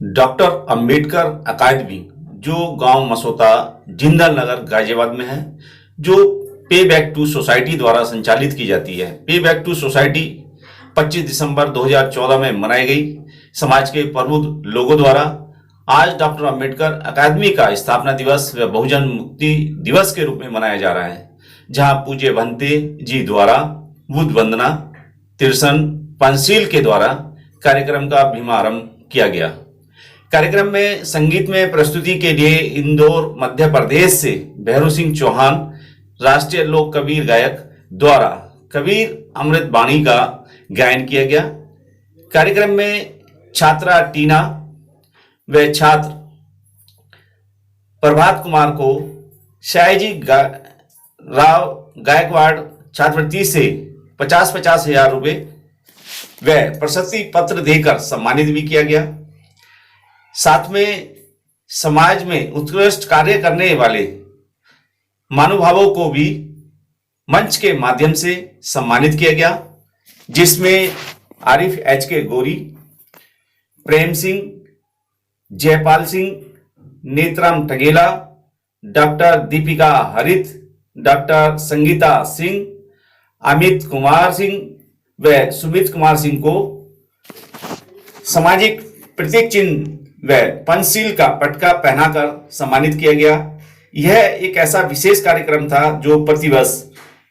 Doctor Ambedkar अकादमी जो गांव मसोता जिंदल नगर गाजियाबाद में है, जो पे बैक टू सोसाइटी द्वारा संचालित की जाती है। पे बैक टू सोसाइटी 25 दिसंबर 2014 में मनाई गई समाज के प्रबुद्ध लोगों द्वारा। आज डॉक्टर अंबेडकर अकादमी का स्थापना दिवस व बहुजन मुक्ति दिवस के रूप में मनाया जा रहा है, जहां पूज्य भंते जी द्वारा बुद्ध वंदना तिरसन पंचशील के द्वारा कार्यक्रम का भीमारंभ किया गया। कार्यक्रम में संगीत में प्रस्तुति के लिए इंदौर मध्य प्रदेश से भैरू सिंह चौहान राष्ट्रीय लोक कबीर गायक द्वारा कबीर अमृत बाणी का गायन किया गया। कार्यक्रम में छात्रा टीना व छात्र प्रभात कुमार को शायजी राव गायकवाड़ छात्रवृत्ति से 50-50 हजार रुपए व प्रशस्ति पत्र देकर सम्मानित भी किया गया। साथ में समाज में उत्कृष्ट कार्य करने वाले महानुभावों को भी मंच के माध्यम से सम्मानित किया गया, जिसमें आरिफ HK गोरी, प्रेम सिंह, जयपाल सिंह, नेत्राम टगेला, डॉक्टर दीपिका हरित, डॉक्टर संगीता सिंह, अमित कुमार सिंह व सुमित कुमार सिंह को सामाजिक प्रतीक चिन्ह व पंचशील का पटका पहनाकर सम्मानित किया गया। यह एक ऐसा विशेष कार्यक्रम था जो प्रतिवर्ष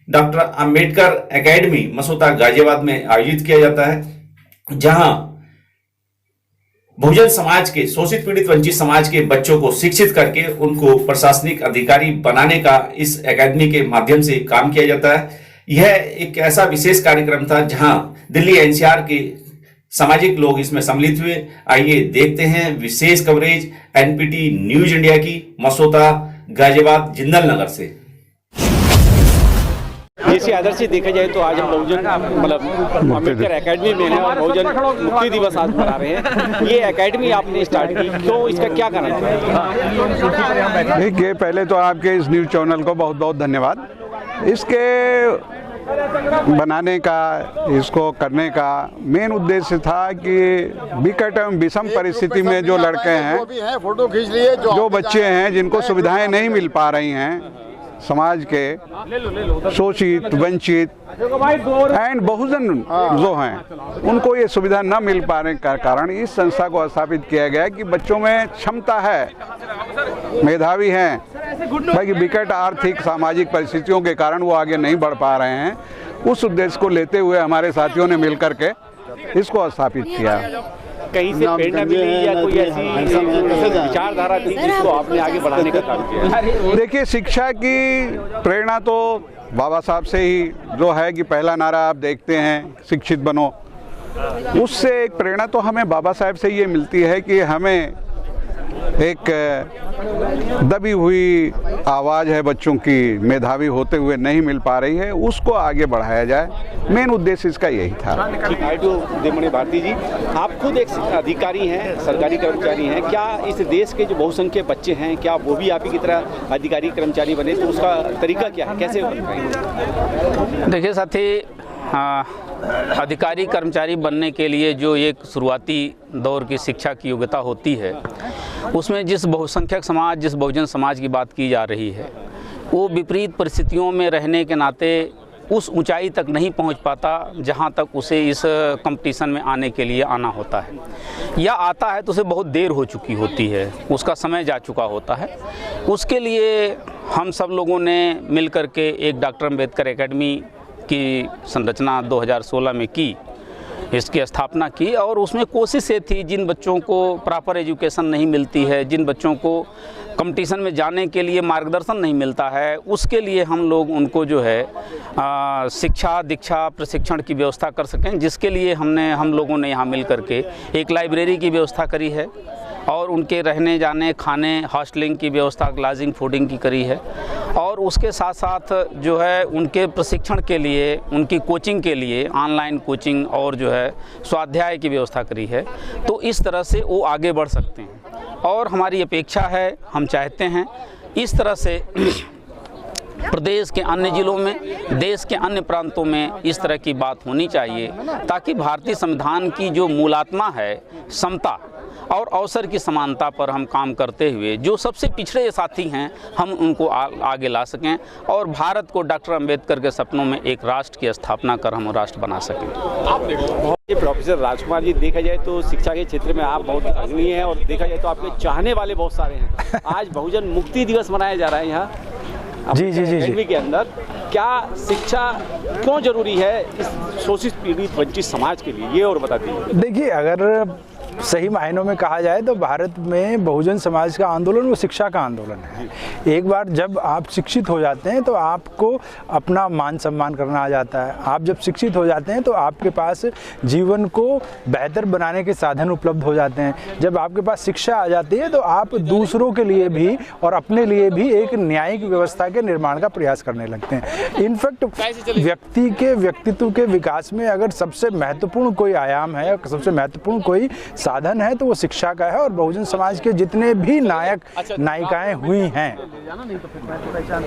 डॉक्टर अंबेडकर एकेडमी मसोता गाजियाबाद में आयोजित किया जाता है, जहां बहुजन समाज के शोषित पीड़ित वंचित समाज के बच्चों को शिक्षित करके उनको प्रशासनिक अधिकारी बनाने का इस एकेडमी के माध्यम से काम किया जाता है। यह एक ऐसा विशेष कार्यक्रम था जहां दिल्ली NCR के सामाजिक लोग इसमें सम्मिलित हुए। आइए देखते हैं विशेष कवरेज NPT न्यूज इंडिया की मसोता गाजियाबाद जिंदल नगर से। जैसे आदर्श से देखा जाए तो आज हम बहुजन अम्बेडकर एकेडमी में हैं और बहुजन मुक्ति दिवस आज मना रहे हैं। ये एकेडमी आपने स्टार्ट की, तो इसका क्या कारण है? देखिए, पहले तो आपके इस न्यूज़ चैनल को बहुत बहुत धन्यवाद। इसके बनाने का, इसको करने का मेन उद्देश्य था कि विकट एवं विषम परिस्थिति में जो लड़के हैं, फोटो खींच लिए, जो बच्चे हैं जिनको सुविधाएं नहीं मिल पा रही हैं, समाज के शोषित वंचित एंड बहुजन जो हैं, उनको ये सुविधा न मिल पाने का कारण इस संस्था को स्थापित किया गया कि बच्चों में क्षमता है, मेधावी हैं, बाकी विकट आर्थिक सामाजिक परिस्थितियों के कारण वो आगे नहीं बढ़ पा रहे हैं। उस उद्देश्य को लेते हुए हमारे साथियों ने मिलकर के इसको स्थापित किया। कहीं से प्रेरणा मिली या कोई ऐसी विचारधारा थी जिसको आपने आगे बढ़ाने का काम किया? देखिए, शिक्षा की प्रेरणा तो बाबा साहब से ही जो है कि पहला नारा आप देखते हैं, शिक्षित बनो। उससे एक प्रेरणा तो हमें बाबा साहब से ये मिलती है कि हमें एक दबी हुई आवाज़ है बच्चों की, मेधावी होते हुए नहीं मिल पा रही है, उसको आगे बढ़ाया जाए। मेन उद्देश्य इसका यही था। देवमणि भारती जी, आप खुद एक अधिकारी हैं, सरकारी कर्मचारी हैं, क्या इस देश के जो बहुसंख्यक बच्चे हैं, क्या वो भी आप ही की तरह अधिकारी कर्मचारी बने? तो उसका तरीका क्या है, कैसे बन पाएंगे? देखिए साथी, अधिकारी कर्मचारी बनने के लिए जो एक शुरुआती दौर की शिक्षा की योग्यता होती है, उसमें जिस बहुसंख्यक समाज, जिस बहुजन समाज की बात की जा रही है, वो विपरीत परिस्थितियों में रहने के नाते उस ऊंचाई तक नहीं पहुंच पाता जहां तक उसे इस कंपटीशन में आने के लिए आना होता है, या आता है तो उसे बहुत देर हो चुकी होती है, उसका समय जा चुका होता है। उसके लिए हम सब लोगों ने मिलकर के एक डॉक्टर अंबेडकर एकेडमी की संरचना 2016 में की, इसकी स्थापना की, और उसमें कोशिश ये थी जिन बच्चों को प्रॉपर एजुकेशन नहीं मिलती है, जिन बच्चों को कंपटीशन में जाने के लिए मार्गदर्शन नहीं मिलता है, उसके लिए हम लोग उनको जो है शिक्षा दीक्षा प्रशिक्षण की व्यवस्था कर सकें, जिसके लिए हम लोगों ने यहाँ मिल करके एक लाइब्रेरी की व्यवस्था करी है और उनके रहने जाने खाने हॉस्टलिंग की व्यवस्था, लॉजिंग फूडिंग की करी है, और उसके साथ साथ जो है उनके प्रशिक्षण के लिए, उनकी कोचिंग के लिए ऑनलाइन कोचिंग और जो है स्वाध्याय की व्यवस्था करी है। तो इस तरह से वो आगे बढ़ सकते हैं और हमारी अपेक्षा है, हम चाहते हैं इस तरह से प्रदेश के अन्य जिलों में, देश के अन्य प्रांतों में इस तरह की बात होनी चाहिए, ताकि भारतीय संविधान की जो मूलात्मा है समता और अवसर की समानता पर हम काम करते हुए जो सबसे पिछड़े साथी हैं हम उनको आगे ला सकें और भारत को डॉक्टर अंबेडकर के सपनों में एक राष्ट्र की स्थापना कर हम राष्ट्र बना सकें। प्रोफेसर राजकुमार जी, देखा जाए तो शिक्षा के क्षेत्र में आप बहुत अग्रणी हैं और देखा जाए तो आपके चाहने वाले बहुत सारे हैं। आज बहुजन मुक्ति दिवस मनाया जा रहा है यहाँ जी अकेडमी के अंदर। क्या शिक्षा क्यों जरूरी है इस शोषित पीड़ित वंचित समाज के लिए, ये और बता दीजिए। देखिए, अगर सही मायनों में कहा जाए तो भारत में बहुजन समाज का आंदोलन वो शिक्षा का आंदोलन है। एक बार जब आप शिक्षित हो जाते हैं तो आपको अपना मान सम्मान करना आ जाता है। आप जब शिक्षित हो जाते हैं तो आपके पास जीवन को बेहतर बनाने के साधन उपलब्ध हो जाते हैं। जब आपके पास शिक्षा आ जाती है तो आप दूसरों के लिए भी और अपने लिए भी एक न्यायिक व्यवस्था के निर्माण का प्रयास करने लगते हैं। इनफैक्ट व्यक्ति के व्यक्तित्व के विकास में अगर सबसे महत्वपूर्ण कोई आयाम है, सबसे महत्वपूर्ण कोई साधन है तो वो शिक्षा का है। और बहुजन समाज के जितने भी नायक नायिकाएं हुई हैं,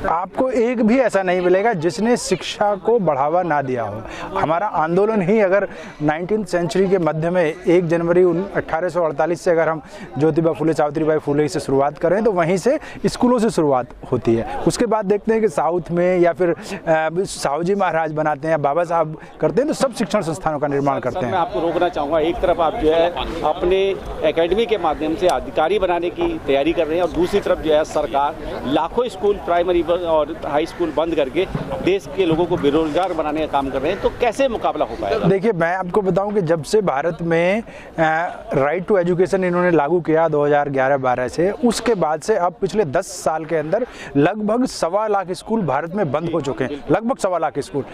आपको एक भी ऐसा नहीं मिलेगा जिसने शिक्षा को बढ़ावा ना दिया हो। हमारा आंदोलन ही अगर 19वीं सेंचुरी के मध्य में 1 जनवरी 1848 से अगर हम ज्योतिबा फुले सावित्रीबाई फुले से शुरुआत करें तो वहीं से स्कूलों से शुरुआत होती है। उसके बाद देखते हैं कि साउथ में या फिर साहूजी महाराज बनाते हैं, बाबा साहब करते हैं, तो सब शिक्षण संस्थानों का निर्माण करते हैं। मैं आपको रोकना चाहूँगा, एक तरफ आप जो है अपने एकेडमी के माध्यम से अधिकारी बनाने की तैयारी कर रहे हैं और दूसरी तरफ जो है सरकार लाखों स्कूल प्राइमरी और हाई स्कूल बंद करके देश के लोगों को बेरोजगार बनाने का काम कर रहे हैं। तो कैसे मुकाबला हो पाएगा? देखिए, मैं आपको बताऊं कि जब से भारत में राइट टू एजुकेशन इन्होंने लागू किया 2011-12 से, उसके बाद से अब पिछले 10 साल के अंदर लगभग 1.25 लाख स्कूल भारत में बंद हो चुके हैं। लगभग 1.25 लाख स्कूल।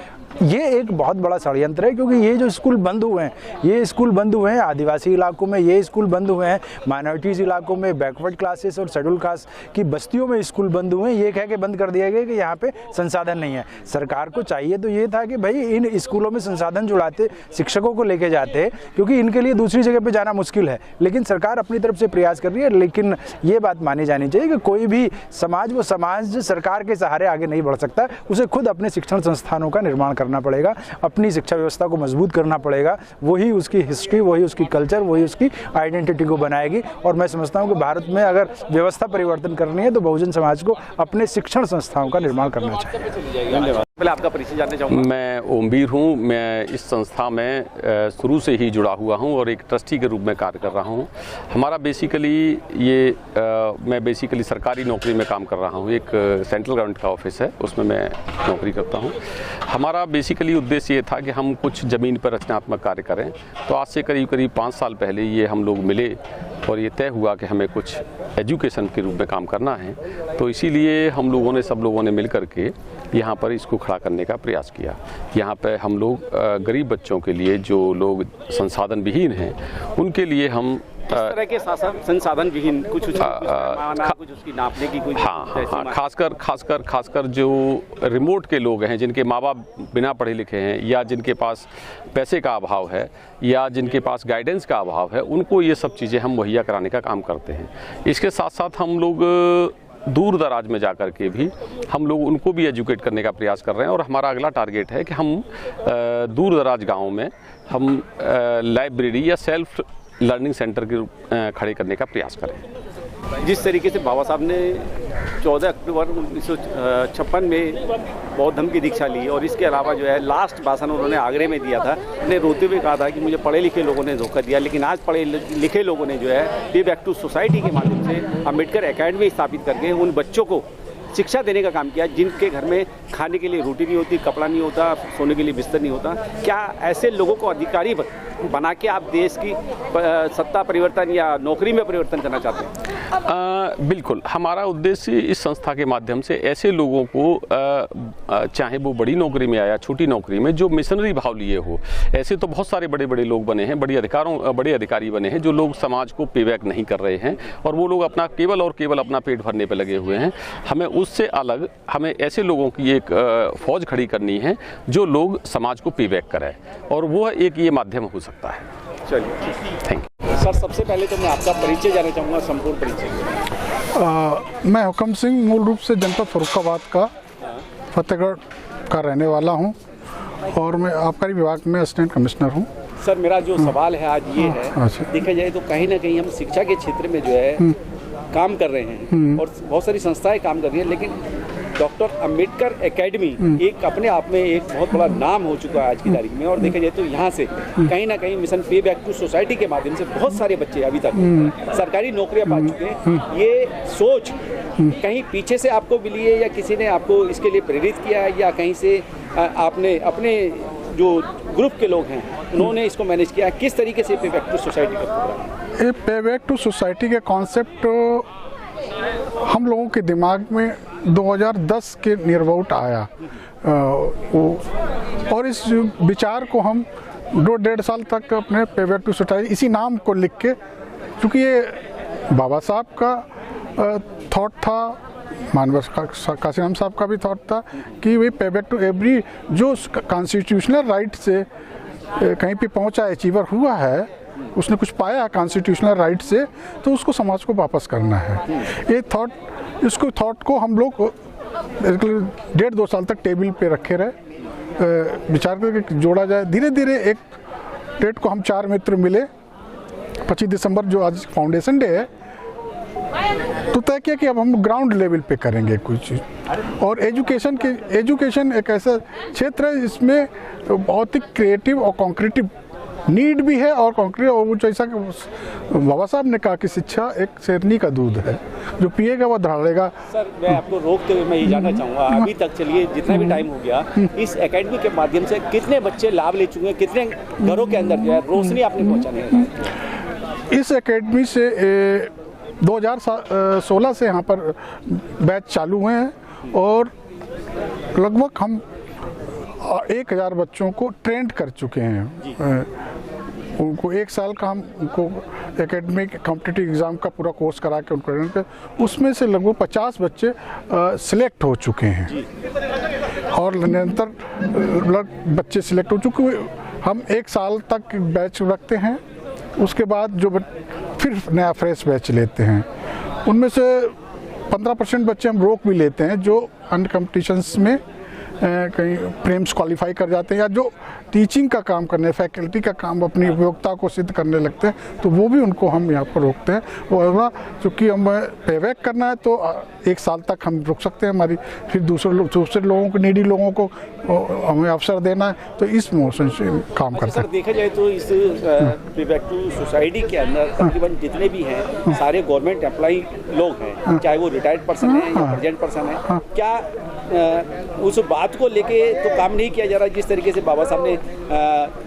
ये एक बहुत बड़ा षड्यंत्र है, क्योंकि ये जो स्कूल बंद हुए हैं, ये स्कूल बंद हुए हैं आदिवासी इलाकों में, ये स्कूल बंद हुए हैं माइनॉरिटीज़ इलाकों में, बैकवर्ड क्लासेस और शेड्यूल कास्ट की बस्तियों में स्कूल बंद हुए हैं। ये कह के बंद कर दिया गया कि यहाँ पे संसाधन नहीं है। सरकार को चाहिए तो ये था कि भाई इन स्कूलों में संसाधन जुड़ाते, शिक्षकों को लेके जाते, क्योंकि इनके लिए दूसरी जगह पे जाना मुश्किल है। लेकिन सरकार अपनी तरफ से प्रयास कर रही है। लेकिन ये बात मानी जानी चाहिए कि कोई भी समाज, वो समाज सरकार के सहारे आगे नहीं बढ़ सकता। उसे खुद अपने शिक्षण संस्थानों का निर्माण करना पड़ेगा, अपनी शिक्षा व्यवस्था को मजबूत करना पड़ेगा। वही उसकी हिस्ट्री, वही उसकी कल्चर, वही उसकी आइडेंटिटी को बनाएगी। और मैं समझता हूँ कि भारत में अगर व्यवस्था परिवर्तन करनी है तो बहुजन समाज को अपने शिक्षण संस्थाओं का निर्माण करना चाहिए। धन्यवाद। पहले आपका परिचय जानना चाहूँगा। मैं ओमवीर हूँ। मैं इस संस्था में शुरू से ही जुड़ा हुआ हूँ और एक ट्रस्टी के रूप में कार्य कर रहा हूँ। हमारा बेसिकली ये मैं बेसिकली सरकारी नौकरी में काम कर रहा हूँ। एक सेंट्रल गवर्नमेंट का ऑफिस है, उसमें मैं नौकरी करता हूँ। हमारा बेसिकली उद्देश्य ये था कि हम कुछ ज़मीन पर रचनात्मक कार्य करें। तो आज से करीब 5 साल पहले ये हम लोग मिले और ये तय हुआ कि हमें कुछ एजुकेशन के रूप में काम करना है। तो इसीलिए हम लोगों ने, सब लोगों ने मिल करके यहाँ पर इसको खड़ा करने का प्रयास किया। यहाँ पे हम लोग गरीब बच्चों के लिए, जो लोग संसाधन विहीन हैं, उनके लिए हम किस तरह के संसाधन विहीन, कुछ कुछ उसकी नापने की कुछ? हाँ, खासकर जो रिमोट के लोग हैं, जिनके माँ बाप बिना पढ़े लिखे हैं, या जिनके पास पैसे का अभाव है, या जिनके पास गाइडेंस का अभाव है, उनको ये सब चीज़ें हम मुहैया कराने का काम करते हैं। इसके साथ साथ हम लोग दूर दराज में जाकर के भी हम लोग उनको भी एजुकेट करने का प्रयास कर रहे हैं। और हमारा अगला टारगेट है कि हम दूर दराज गाँव में हम लाइब्रेरी या सेल्फ लर्निंग सेंटर के खड़े करने का प्रयास करें। जिस तरीके से बाबा साहब ने 14 अक्टूबर 1956 में बौद्ध धर्म की दीक्षा ली, और इसके अलावा जो है लास्ट भाषण उन्होंने आगरे में दिया था, उन्हें रोते हुए कहा था कि मुझे पढ़े लिखे लोगों ने धोखा दिया। लेकिन आज पढ़े लिखे लोगों ने जो है पे बैक टू सोसाइटी के माध्यम से अम्बेडकर एकेडमी स्थापित करके उन बच्चों को शिक्षा देने का काम किया जिनके घर में खाने के लिए रोटी नहीं होती, कपड़ा नहीं होता, सोने के लिए बिस्तर नहीं होता। क्या ऐसे लोगों को अधिकारी बना के आप देश की सत्ता परिवर्तन या नौकरी में परिवर्तन करना चाहते हैं? बिल्कुल, हमारा उद्देश्य इस संस्था के माध्यम से ऐसे लोगों को, चाहे वो बड़ी नौकरी में आया, छोटी नौकरी में, जो मिशनरी भाव लिए हो। ऐसे तो बहुत सारे बड़े बड़े लोग बने हैं, बड़े अधिकारी बने हैं, जो लोग समाज को पे बैक नहीं कर रहे हैं और वो लोग अपना केवल और केवल अपना पेट भरने पर लगे हुए हैं। हमें उससे अलग, हमें ऐसे लोगों की एक फौज खड़ी करनी है जो लोग समाज को पे बैक करें, और वो एक ये माध्यम हो सकता है। चलिए, थैंक यू सर। सबसे पहले तो मैं आपका परिचय जानना चाहूँगा, संपूर्ण परिचय। मैं हुकम सिंह, मूल रूप से जनपद फर्रुखाबाद का फतेहगढ़ का रहने वाला हूँ और मैं आबकारी विभाग में असिस्टेंट कमिश्नर हूँ। सर मेरा जो सवाल है आज ये है, देखा जाए तो कहीं ना कहीं हम शिक्षा के क्षेत्र में जो है काम कर रहे हैं और बहुत सारी संस्थाएं काम कर रही हैं, लेकिन डॉक्टर अंबेडकर एकेडमी एक अपने आप में एक बहुत बड़ा नाम हो चुका है आज की तारीख में। और देखा जाए तो यहाँ से कहीं ना कहीं मिशन पे बैक टू सोसाइटी के माध्यम से बहुत सारे बच्चे अभी तक सरकारी नौकरियां पा चुके हैं। ये सोच कहीं पीछे से आपको मिली है या किसी ने आपको इसके लिए प्रेरित किया है, या कहीं से आपने अपने जो ग्रुप के लोग हैं उन्होंने इसको मैनेज किया? किस तरीके से पे बैक टू सोसाइटी का प्रोग्राम? ये पे बैक टू सोसाइटी के कॉन्सेप्ट हम लोगों के दिमाग में 2010 के नियर अबाउट आया, और इस विचार को हम 2-1.5 साल तक अपने पे बैक टू सोसाइटी इसी नाम को लिख के, क्योंकि ये बाबा साहब का थॉट था, मानव काशीराम साहब का भी थॉट था कि वे पे बैक टू एवरी जो कॉन्स्टिट्यूशनल राइट से कहीं पे पहुंचा, अचीवर हुआ है, उसने कुछ पाया कॉन्स्टिट्यूशनल राइट से, तो उसको समाज को वापस करना है। ये थॉट, इसको थॉट को हम लोग 1.5-2 साल तक टेबल पे रखे रहे, विचार करके जोड़ा जाए। धीरे धीरे एक डेट को हम 4 मित्र मिले, 25 दिसंबर जो आज फाउंडेशन डे है, तो तय किया कि अब हम ग्राउंड लेवल पे करेंगे कुछ चीज़। और एजुकेशन एक ऐसा क्षेत्र है जिसमें बहुत ही क्रिएटिव और कॉन्क्रीटिव नीड भी है, और कॉन्क्रीट, और वो जैसा कि बाबा साहब ने कहा कि शिक्षा एक शेरनी का दूध है, जो पिएगा वह दहाड़ेगा। सर मैं आपको रोकते हुए मैं ये जानना चाहूँगा, अभी तक चलिए जितना भी टाइम हो गया, इस एकेडमी के माध्यम से कितने बच्चे लाभ ले चुके हैं, कितने घरों के अंदर जो है रोशनी आपने पहुँचाने है? इस एकेडमी से 2016 से यहाँ पर बैच चालू हुए हैं, और लगभग हम 1000 बच्चों को ट्रेंड कर चुके हैं। उनको 1 साल का हम उनको एकेडमिक कॉम्पिटिटिव एग्ज़ाम का पूरा कोर्स करा के उनको ट्रेंड कर, उसमें से लगभग 50 बच्चे सिलेक्ट हो चुके हैं, और निरंतर बच्चे सिलेक्ट हो चुके हैं। हम 1 साल तक बैच रखते हैं, उसके बाद जो फिर नया फ्रेश बैच लेते हैं। उनमें से 15% बच्चे हम रोक भी लेते हैं, जो अन्य कॉम्पिटिशन्स में कहीं प्रीलिम्स क्वालिफाई कर जाते हैं, या जो टीचिंग का काम करने, फैकल्टी का काम अपनी उपयोगिता को सिद्ध करने लगते हैं, तो वो भी उनको हम यहाँ पर रोकते हैं। और चूँकि हमें पेबैक करना है तो 1 साल तक हम रुक सकते हैं, हमारी फिर दूसरे लोगों को, नीडी लोगों को हमें अवसर देना है, तो इस मोशन से काम करते हैं। देखा जाए तो इस पे बैक टू सोसाइटी के अंदर तकरीबन जितने भी हैं सारे गवर्नमेंट एम्प्लॉई लोग हैं, चाहे वो रिटायर्ड पर्सन है या प्रेजेंट पर्सन है। क्या उस बात को लेके तो काम नहीं किया जा रहा जिस तरीके से बाबा साहब ने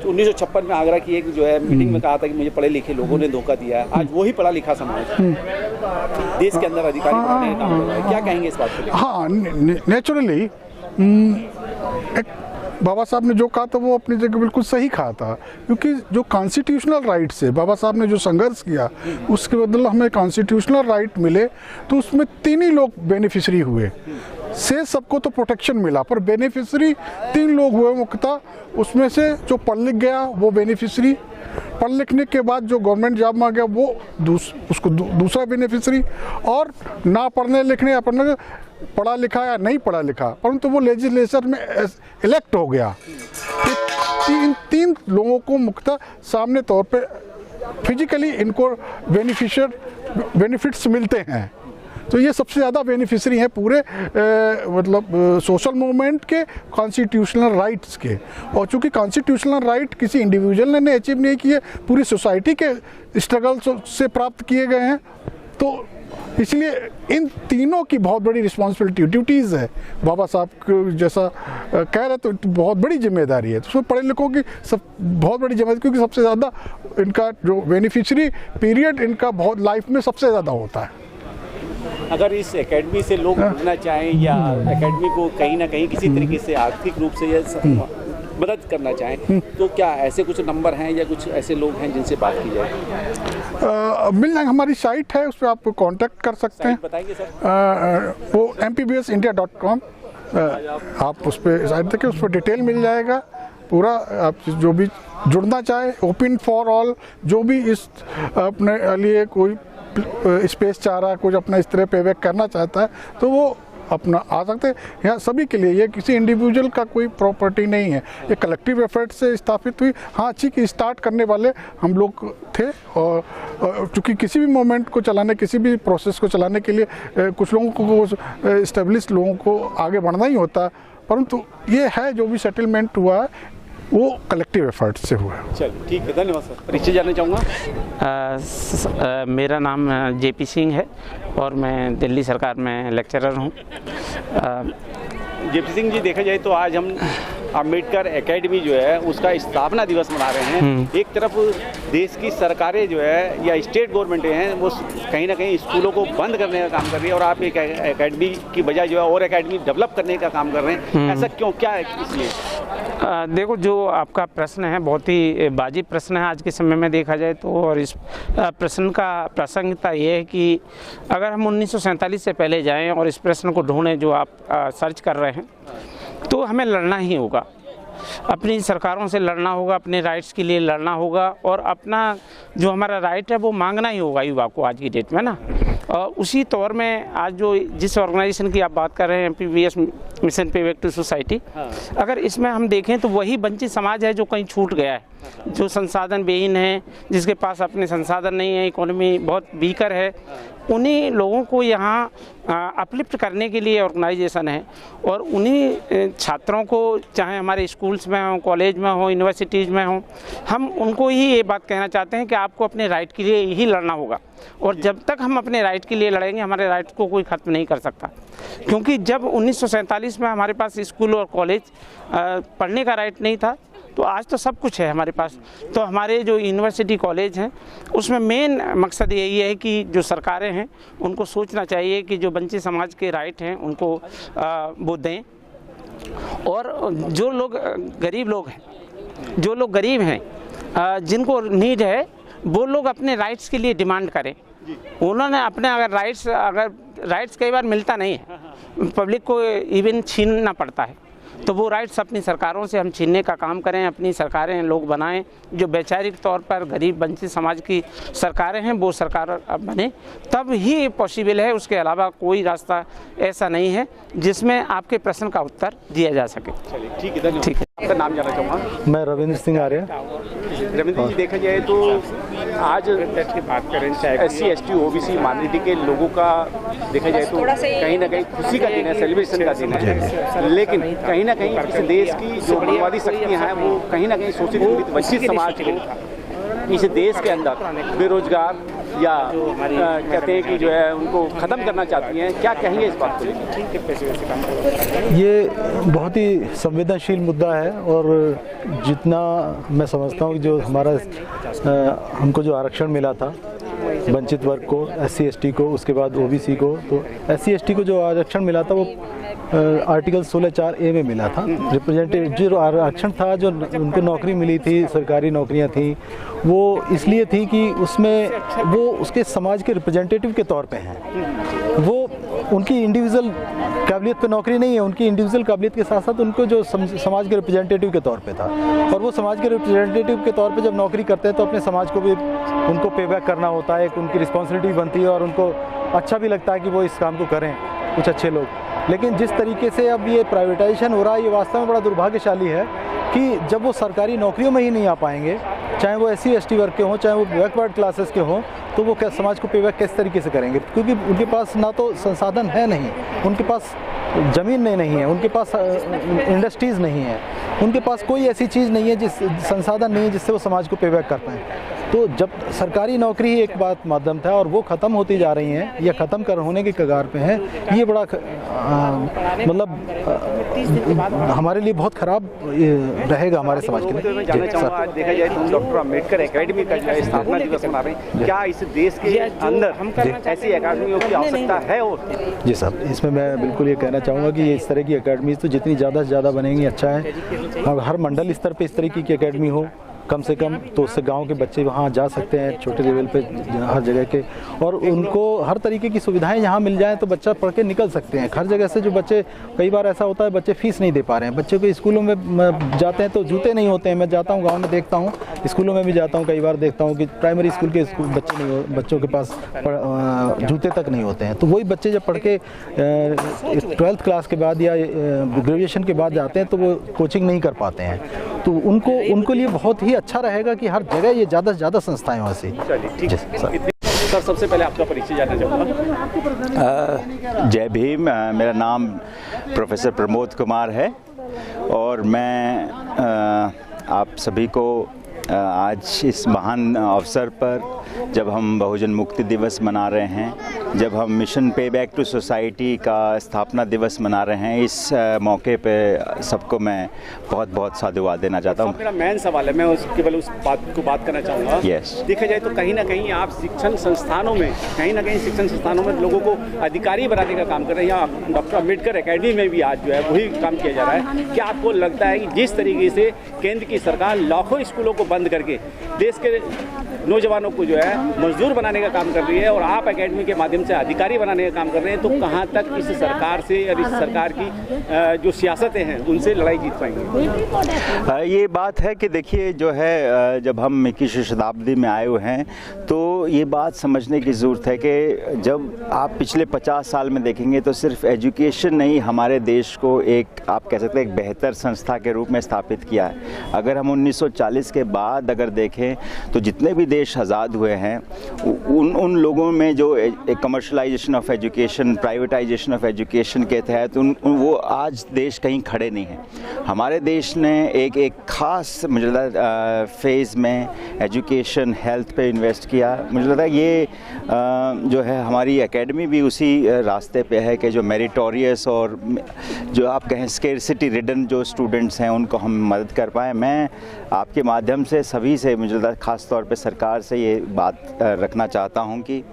1956 में आगरा की एक जो है मीटिंग में कहा था कि मुझे पढ़े लिखे लोगों ने धोखा दिया? आज वही पढ़ा लिखा समाज देश के अंदर अधिकारी बनने का काम कर रहा है, क्या कहेंगे इस बात को? हाँ, नेचुरली बाबा साहब ने जो कहा था वो अपनी जगह बिल्कुल सही कहा था, क्योंकि जो कॉन्स्टिट्यूशनल राइट से बाबा साहब ने जो संघर्ष किया, उसके बदले हमें कॉन्स्टिट्यूशनल राइट मिले, तो उसमें 3 ही लोग बेनिफिशरी हुए। से सबको तो प्रोटेक्शन मिला, पर बेनिफिशरी 3 लोग हुए मुख्यतः। उसमें से जो पढ़ लिख गया वो बेनिफिशरी, पढ़ लिखने के बाद जो गवर्नमेंट जॉब में आ गया वो उसको दूसरा बेनिफिशरी, और ना पढ़ने लिखने या पढ़ा लिखा या नहीं पढ़ा लिखा परंतु वो लेजिस्लेचर में इलेक्ट हो गया। इन 3 लोगों को मुख्यतः सामने तौर पे फिजिकली इनको बेनिफिट्स मिलते हैं, तो ये सबसे ज़्यादा बेनिफिशरी हैं पूरे मतलब सोशल मूवमेंट के, कॉन्स्टिट्यूशनल राइट्स के। और चूँकि कॉन्स्टिट्यूशनल राइट किसी इंडिविजुअल ने अचीव नहीं किए, पूरी सोसाइटी के स्ट्रगल से प्राप्त किए गए हैं, तो इसलिए इन तीनों की बहुत बड़ी रिस्पॉन्सिबिलिटी, ड्यूटीज़ है। बाबा साहब को जैसा कह रहे तो बहुत बड़ी जिम्मेदारी है, तो उसमें पढ़े लिखों की बहुत बड़ी जिम्मेदारी, क्योंकि सबसे ज़्यादा इनका जो बेनिफिशरी पीरियड इनका बहुत लाइफ में सबसे ज़्यादा होता है। अगर इस एकेडमी से लोग जुड़ना चाहें या एकेडमी को कहीं ना कहीं किसी तरीके से आर्थिक रूप से मदद करना चाहें, तो क्या ऐसे कुछ नंबर हैं या कुछ ऐसे लोग हैं जिनसे बात की जाए? मिल जाएंगे, हमारी साइट है, उस पर आप कांटेक्ट कर सकते हैं। बताएंगे सर? वो mpbsindia.com, आप उस पर साइट देखिए, उस पर डिटेल मिल जाएगा पूरा। आप जो भी जुड़ना चाहे, ओपन फॉर ऑल, जो भी इस अपने लिए कोई स्पेस चाह रहा है, कुछ अपना इस तरह पेबैक करना चाहता है, तो वो अपना आ सकते हैं। यहाँ सभी के लिए, ये किसी इंडिविजुअल का कोई प्रॉपर्टी नहीं है, ये कलेक्टिव एफर्ट से स्थापित हुई। हाँ, अच्छी की स्टार्ट करने वाले हम लोग थे, और चूँकि किसी भी मोमेंट को चलाने, किसी भी प्रोसेस को चलाने के लिए कुछ लोगों को, इस्टेब्लिश लोगों को आगे बढ़ना ही होता है, परंतु ये है जो भी सेटलमेंट हुआ है वो कलेक्टिव एफर्ट से हुआ है। चलिए ठीक है, धन्यवाद सर। परिचय जानना चाहूँगा। मेरा नाम JP सिंह है और मैं दिल्ली सरकार में लेक्चरर हूँ। JP सिंह जी, देखा जाए तो आज हम अम्बेडकर एकेडमी जो है उसका स्थापना दिवस मना रहे हैं। एक तरफ देश की सरकारें जो है या स्टेट गवर्नमेंटें हैं वो कहीं ना कहीं स्कूलों को बंद करने का काम कर रही है, और आप एक एकेडमी की बजाय जो है और एकेडमी डेवलप करने का काम कर रहे हैं। ऐसा क्यों, क्या है इसलिए? देखो, जो आपका प्रश्न है बहुत ही वाजिब प्रश्न है आज के समय में देखा जाए तो, और इस प्रश्न का प्रासंगिकता ये है कि अगर हम 1947 से पहले जाएं और इस प्रश्न को ढूंढें जो आप सर्च कर रहे हैं, तो हमें लड़ना ही होगा, अपनी सरकारों से लड़ना होगा, अपने राइट्स के लिए लड़ना होगा, और अपना जो हमारा राइट है वो मांगना ही होगा युवा को आज की डेट में ना। उसी तौर में आज जो जिस ऑर्गेनाइजेशन की आप बात कर रहे हैं, MPBS मिशन पे बैक टू सोसाइटी, अगर इसमें हम देखें तो वही वंचित समाज है जो कहीं छूट गया है, जो संसाधन विहीन है, जिसके पास अपने संसाधन नहीं है, इकोनॉमी बहुत वीकर है, उन्हीं लोगों को यहाँ अपलिफ्ट करने के लिए ऑर्गेनाइजेशन है। और उन्हीं छात्रों को, चाहे हमारे स्कूल्स में हो, कॉलेज में हो, यूनिवर्सिटीज़ में हो, हम उनको ही ये बात कहना चाहते हैं कि आपको अपने राइट के लिए ही लड़ना होगा, और जब तक हम अपने राइट के लिए लड़ेंगे हमारे राइट को कोई ख़त्म नहीं कर सकता। क्योंकि जब 1947 में हमारे पास स्कूल और कॉलेज पढ़ने का राइट नहीं था, तो आज तो सब कुछ है हमारे पास। तो हमारे जो यूनिवर्सिटी कॉलेज हैं उसमें मेन मकसद यही है कि जो सरकारें हैं उनको सोचना चाहिए कि जो वंचित समाज के राइट हैं उनको वो दें, और जो लोग गरीब हैं, जिनको नीड है, वो लोग अपने राइट्स के लिए डिमांड करें। उन्होंने अपने अगर राइट्स कई बार मिलता नहीं है, पब्लिक को इवन छीनना पड़ता है, तो वो राइट्स अपनी सरकारों से हम छीनने का काम करें, अपनी सरकारें लोग बनाएं, जो वैचारिक तौर पर गरीब वंचित समाज की सरकारें हैं वो सरकार बने, तब ही पॉसिबल है। उसके अलावा कोई रास्ता ऐसा नहीं है जिसमें आपके प्रश्न का उत्तर दिया जा सके। चलिए ठीक है, धन्यवाद। ठीक है, आपका नाम जानना चाहूँगा। मैं रविंद्र सिंह आर्य। रविंद्र जी, देखा जाए तो आज की बात करें, SC ST OBC माइनॉरिटी के लोगों का देखा जाए तो कहीं ना कहीं खुशी का दिन है, सेलिब्रेशन का दिन है, लेकिन कहीं ना कहीं इस देश की जो मनवादी शक्तियाँ हैं वो कहीं ना कहीं शोषित वंचित समाज को इस देश के अंदर बेरोजगार या कहते हैं कि जो है उनको ख़त्म करना चाहती हैं। क्या कहेंगे इस बात को लेकर? ये बहुत ही संवेदनशील मुद्दा है, और जितना मैं समझता हूँ कि जो हमारा हमको जो आरक्षण मिला था वंचित वर्ग को, SC ST को, उसके बाद OBC को, तो SC ST को जो आरक्षण मिला था वो आर्टिकल 16(4)A में मिला था। रिप्रेजेंटेटिव जो आरक्षण था, जो उनको नौकरी मिली थी, सरकारी नौकरियां थी, वो इसलिए थी कि उसमें वो उसके समाज के रिप्रेजेंटेटिव के तौर पे हैं। वो उनकी इंडिविजुअल काबिलियत पे नौकरी नहीं है, उनकी इंडिविजुअल काबिलियत के साथ साथ उनको जो समाज के रिप्रेजेंटेटिव के तौर पे था, और वो समाज के रिप्रेजेंटेटिव के तौर पे जब नौकरी करते हैं तो अपने समाज को भी उनको पे बैक करना होता है, एक उनकी रिस्पॉन्सिबिलिटी बनती है, और उनको अच्छा भी लगता है कि वो इस काम को करें कुछ अच्छे लोग। लेकिन जिस तरीके से अब ये प्राइवेटाइजेशन हो रहा है, ये वास्तव में बड़ा दुर्भाग्यशाली है कि जब वो सरकारी नौकरियों में ही नहीं आ पाएंगे, चाहे वो SC ST वर्ग के हों, चाहे वो बैकवर्ड क्लासेस के हों, तो वो क्या समाज को पे बैक किस तरीके से करेंगे? क्योंकि उनके पास ना तो संसाधन है, नहीं उनके पास ज़मीन नहीं है, उनके पास इंडस्ट्रीज़ नहीं है, उनके पास कोई ऐसी चीज़ नहीं है, जिस संसाधन नहीं है जिससे वो समाज को पे बैक कर पाएँ। तो जब सरकारी नौकरी ही एक बात माध्यम था और वो ख़त्म होती जा रही हैं या ख़त्म कर होने के कगार पे हैं, ये बड़ा मतलब हमारे लिए बहुत ख़राब रहेगा हमारे समाज के लिए। जानना चाहूँगा, आज देखा जाए तो डॉक्टर अम्बेडकर एकेडमी का जो स्थापना दिवस मना रहे हैं, क्या इस देश के अंदर ऐसी अकादमियों की आवश्यकता है? और जी साहब, इसमें मैं बिल्कुल ये कहना चाहूँगा कि ये इस तरह की अकेडमीज़ तो जितनी ज़्यादा से ज़्यादा बनेंगी अच्छा है, और हर मंडल स्तर पर इस तरीके की अकेडमी हो, कम से कम तो उससे गांव के बच्चे वहाँ जा सकते हैं छोटे लेवल पे हर जगह के, और उनको हर तरीके की सुविधाएं यहाँ मिल जाएं तो बच्चा पढ़ के निकल सकते हैं। हर जगह से जो बच्चे, कई बार ऐसा होता है बच्चे फीस नहीं दे पा रहे हैं, बच्चे को स्कूलों में जाते हैं तो जूते नहीं होते हैं। मैं जाता हूँ गाँव में, देखता हूँ, स्कूलों में भी जाता हूँ, कई बार देखता हूँ कि प्राइमरी स्कूल के बच्चों के पास जूते तक नहीं होते हैं। तो वही बच्चे जब पढ़ के 12th क्लास के बाद या ग्रेजुएशन के बाद जाते हैं तो वो कोचिंग नहीं कर पाते हैं। तो उनको लिए बहुत ही अच्छा रहेगा कि हर जगह ये ज़्यादा से ज़्यादा संस्थाएं वैसे। सर, सबसे पहले आपका परिचय जानना चाहूँगा। जय भीम, मेरा नाम प्रोफेसर प्रमोद कुमार है और मैं आप सभी को आज इस महान अवसर पर, जब हम बहुजन मुक्ति दिवस मना रहे हैं, जब हम मिशन पे बैक टू सोसाइटी का स्थापना दिवस मना रहे हैं, इस मौके पे सबको मैं बहुत बहुत साधुवाद देना चाहता हूँ। मेरा मेन सवाल है, मैं केवल उस बात को बात करना चाहूँगा। यस, देखा जाए तो कहीं ना कहीं आप शिक्षण संस्थानों में, लोगों को अधिकारी बनाने का काम कर रहे हैं। यहाँ डॉक्टर अम्बेडकर एकेडमी में भी आज जो है वही काम किया जा रहा है। क्या आपको लगता है कि जिस तरीके से केंद्र की सरकार लाखों स्कूलों को बंद करके देश के नौजवानों को जो है मजदूर बनाने का काम कर रही है और आप एकेडमी के माध्यम से अधिकारी बनाने का काम कर रहे हैं, तो कहां तक इस सरकार से और इस सरकार की जो सियासतें हैं उनसे लड़ाई जीत पाएंगे? ये बात है कि देखिए, जो है जब हम 21वीं शताब्दी में आए हुए हैं तो ये बात समझने की ज़रूरत है कि जब आप पिछले 50 साल में देखेंगे तो सिर्फ एजुकेशन नहीं हमारे देश को एक, आप कह सकते हैं, एक बेहतर संस्था के रूप में स्थापित किया है। अगर हम 1940 के बाद अगर देखें तो जितने भी देश आज़ाद हुए हैं उन लोगों में जो commercialisation of education, privatisation of education के तहत वो आज देश कहीं खड़े नहीं हैं। हमारे देश ने एक ख़ास मुझे लगता है फेज़ में एजुकेशन, हेल्थ पे इन्वेस्ट किया। मुझे लगता है ये जो है हमारी एकेडमी भी उसी रास्ते पे है कि जो मेरिटोरियस और जो आप कहें स्केर्सिटी रिडन जो स्टूडेंट्स हैं उनको हम मदद कर पाएँ। मैं आपके माध्यम से सभी से, मुझे लगता है ख़ास तौर पे सरकार से ये बात रखना चाहता हूँ कि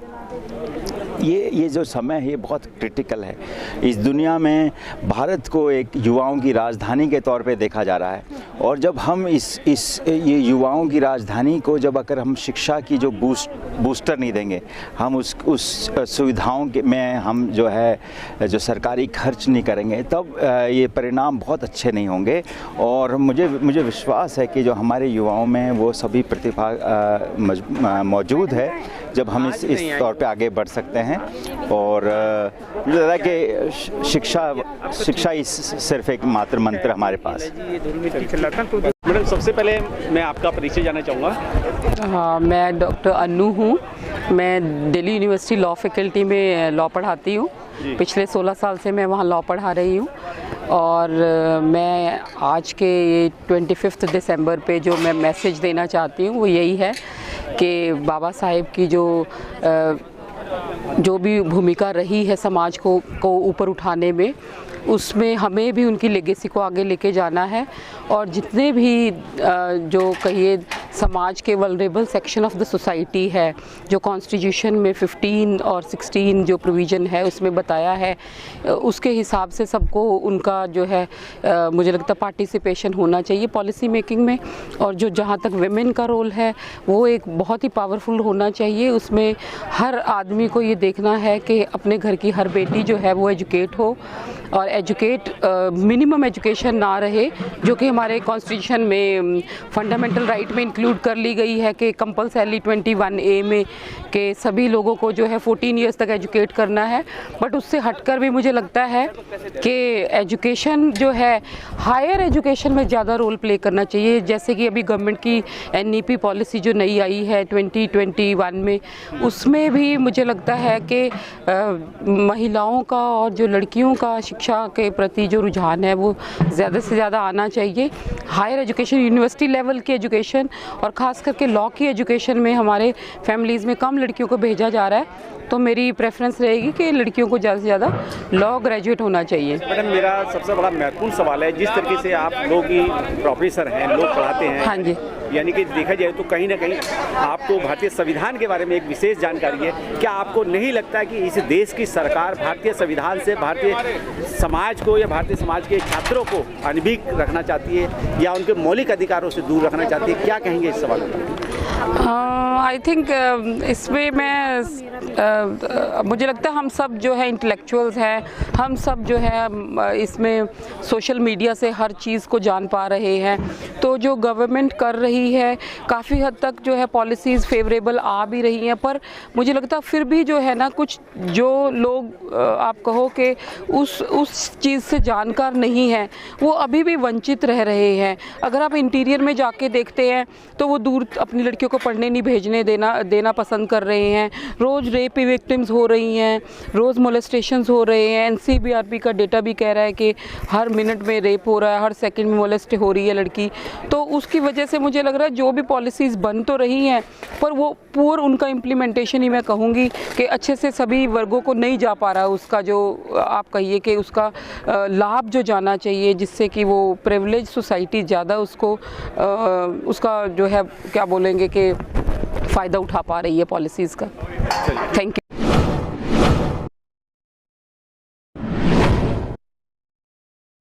ये जो समय है ये बहुत क्रिटिकल है। इस दुनिया में भारत को एक युवाओं की राजधानी के तौर पे देखा जा रहा है और जब हम ये युवाओं की राजधानी को, जब अगर हम शिक्षा की जो बूस्टर नहीं देंगे, हम उस सुविधाओं के में हम जो है जो सरकारी खर्च नहीं करेंगे, तब ये परिणाम बहुत अच्छे नहीं होंगे। और मुझे विश्वास है कि जो हमारे युवाओं में वो सभी प्रतिभा मौजूद है, जब हम इस तौर पे आगे बढ़ सकते हैं। और मुझे लगता है कि शिक्षा सिर्फ एक मात्र मंत्र हमारे पास है। मैडम, सबसे पहले मैं आपका परिचय जानना चाहूँगा। हाँ, मैं डॉक्टर अन्नू हूँ। मैं दिल्ली यूनिवर्सिटी लॉ फैकल्टी में लॉ पढ़ाती हूँ। पिछले 16 साल से मैं वहाँ लॉ पढ़ा रही हूँ और मैं आज के 25 दिसंबर पे जो मैं मैसेज देना चाहती हूँ वो यही है कि बाबा साहेब की जो भी भूमिका रही है समाज को ऊपर उठाने में, उसमें हमें भी उनकी लेगेसी को आगे लेके जाना है और जितने भी जो कहिए समाज के vulnerable section of the society है, जो कॉन्स्टिट्यूशन में 15 और 16 जो प्रोविज़न है उसमें बताया है, उसके हिसाब से सबको उनका जो है मुझे लगता है पार्टिसिपेशन होना चाहिए पॉलिसी मेकिंग में। और जो जहाँ तक विमेन का रोल है वो एक बहुत ही पावरफुल होना चाहिए। उसमें हर आदमी को ये देखना है कि अपने घर की हर बेटी जो है वो एजुकेट हो और मिनिमम एजुकेशन ना रहे, जो कि हमारे कॉन्स्टिट्यूशन में फंडामेंटल राइट में इंक्लूड कर ली गई है कि कंपलसरी 21A में कि सभी लोगों को जो है 14 ईयर्स तक एजुकेट करना है। बट उससे हटकर भी मुझे लगता है कि एजुकेशन जो है हायर एजुकेशन में ज़्यादा रोल प्ले करना चाहिए। जैसे कि अभी गवर्नमेंट की NEP पॉलिसी जो नई आई है 2021 में, उसमें भी मुझे लगता है कि महिलाओं का और जो लड़कियों का शिक्षा के प्रति जो रुझान है वो ज़्यादा से ज़्यादा आना चाहिए। हायर एजुकेशन, यूनिवर्सिटी लेवल की एजुकेशन और ख़ास करके लॉ की एजुकेशन में हमारे फैमिलीज़ में कम लड़कियों को भेजा जा रहा है, तो मेरी प्रेफरेंस रहेगी कि लड़कियों को ज़्यादा से ज़्यादा लॉ ग्रेजुएट होना चाहिए। मैडम, मेरा सबसे बड़ा महत्वपूर्ण सवाल है, जिस तरीके से आप लोग की प्रोफेसर हैं, लोग पढ़ाते हैं, हाँ जी, यानी कि देखा जाए तो कहीं ना कहीं आपको भारतीय संविधान के बारे में एक विशेष जानकारी है। क्या आपको नहीं लगता कि इस देश की सरकार भारतीय संविधान से भारतीय समाज को या भारतीय समाज के छात्रों को अनभिज्ञ रखना चाहती है या उनके मौलिक अधिकारों से दूर रखना चाहती है? क्या कहेंगे इस सवाल पर? आई थिंक इसमें मुझे लगता है हम सब जो है इंटेलेक्चुअल्स हैं, हम सब जो है इसमें सोशल मीडिया से हर चीज़ को जान पा रहे हैं। तो जो गवर्नमेंट कर रही है काफ़ी हद तक जो है पॉलिसीज़ फेवरेबल आ भी रही हैं, पर मुझे लगता है फिर भी जो है ना कुछ जो लोग आप कहो कि उस चीज़ से जानकार नहीं है वो अभी भी वंचित रह रहे हैं। अगर आप इंटीरियर में जाके देखते हैं तो वो दूर अपनी लड़कियों को पढ़ने नहीं भेजने देना पसंद कर रहे हैं। रोज़ रेप विक्टिम्स हो रही हैं, रोज़ मोलेस्टेशंस हो रहे हैं। NCBRP का डेटा भी कह रहा है कि हर मिनट में रेप हो रहा है, हर सेकंड में मोलेस्ट हो रही है लड़की। तो उसकी वजह से मुझे लग रहा है जो भी पॉलिसीज़ बन तो रही हैं पर वो पूर्ण उनका इम्प्लीमेंटेशन ही मैं कहूँगी कि अच्छे से सभी वर्गों को नहीं जा पा रहा, उसका जो आप कहिए कि उसका लाभ जो जाना चाहिए, जिससे कि वो प्रिविलेज सोसाइटी ज़्यादा उसको उसका जो है क्या बोलेंगे कि फ़ायदा उठा पा रही है पॉलिसीज़ का। Thank you.